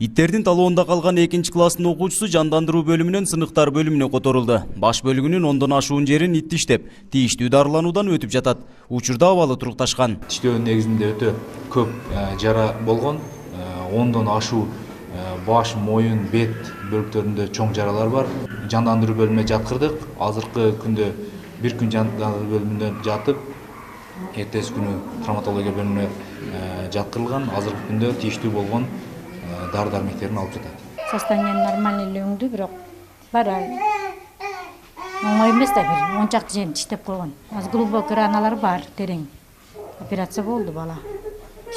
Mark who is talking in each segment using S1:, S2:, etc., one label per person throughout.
S1: Иттердин талоонда калган 2-класстын окуучусу жандандыруу бөлүмүнөн сыныктар бөлүмүнө которулду. Баш бөлүгүнүн 10дон ашуун жерин ит иштеп, тийиштүү дарылануудан өтүп жатат. Учурда абалы турукташкан.
S2: Иштөөнүн негизинде өтө көп жара болгон. 10дон ашуу баш, моюн, бет бөлүктөрүндө чоң жаралар бар. Жандандыруу бөлүмүнө жаткырдык. Азыркы күндө бир күн жандандыруу бөлүмүндө жатып, эртеси күнү травматология бөлүмүнө жаткырылган. Азыркы күндө тийиштүү болгон дары-дармектерин алып жатат.
S3: Состояние нормальный, бирок бара оңой эмес да, бир 10 чакты жерин тиштеп койгон. Аз глубокий раналар бар, терең. Операция болду бала.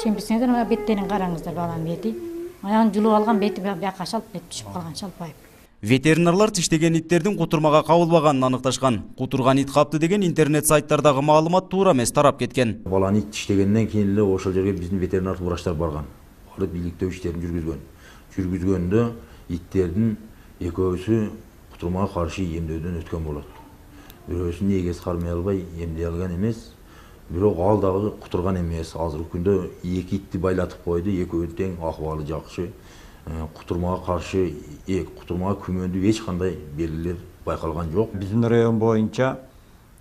S3: Шемписеңдер беттерин караңыздар, баланын бети. Аягын жулуп алган, бети бияка шалп бет түшүп калган, шалпайып.
S1: Ветеринарлар тиштеген иттердин кутурмага кабылбаганын аныкташкан. Кутурган ит капты деген интернет сайттардагы маалымат туура эмес, тарап кеткен.
S4: Баланы ит тиштегенден кийин эле ошол жерге биздин ветеринар врачтар барган. Барып бийликтөө иштерин жүргүзгөндө иттердин экөөсү кутурмага каршы эмдөөдөн өткөн болот. Бирөөсү негиз кармай албай эмдей алган эмес, бирок ал дагы кутурган эмес. Азыркы күндө 2 итти байлатып койду, экөө тең, ахыбалы жакшы. Кутурмага каршы кутурмага күмөндүү эч кандай белгилер байкалган жок.
S5: Биздин район боюнча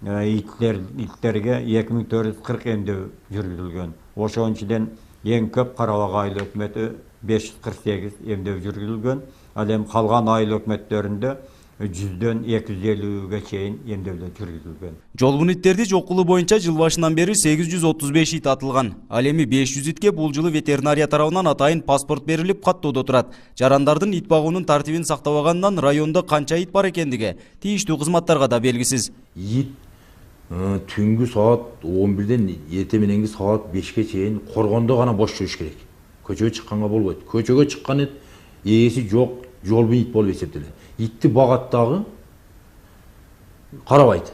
S5: иттерге 2440 эмдөө жүргүзүлгөн. Ошонун ичинен эң көп Карабак айыл өкмөтү 548 эмдөө жүргүзүлгөн. Ал эми калган айыл өкмөттөрүндө 100дөн 250ге чейин эмдөөдөр жүргүзүлгөн.
S1: Жолбун иттерди жок кылуу боюнча жыл башынан бери 835 ит атылган. Ал эми 500 итке бул жылы ветеринария тарабынан атайын паспорт берилип каттоодо турат. Жарандардын ит багуунун тартибин сактабагандан райондо канча ит бар экендиги тийиштүү кызматтарга да белгисиз.
S4: Ит түнгү саат 11ден эрте мененки саат 5ке чейин коргондо гана бош жүрүш керек. Көчөгө чыкканга болбойт. Көчөгө чыккан ит ээси жок жолбун ит болуп эсептелет. Итти багат дагы карабайт.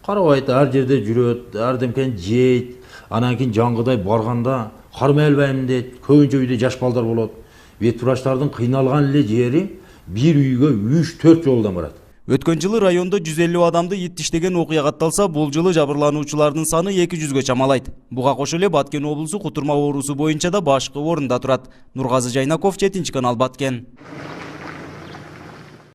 S4: Ар жерде жүрөт, ар демкени жейт. Анан кийин жаңгыдай барганда кармай албайм дейт. Көбүнчө үйдө жаш балдар болот. Вет врачтардын кыйналган эле жери бир үйгө 3-4 жолдон барат.
S1: Өткөн жылы райондо 150 адамды ит тиштеген окуя катталса, бул жылы жабырлануучулардын саны 200гө чамалайт. Буга кошо эле Баткен облусу кутурма оорусу боюнча да башкы орунда турат. Нургазы Жайнаков, 7 канал, Баткен.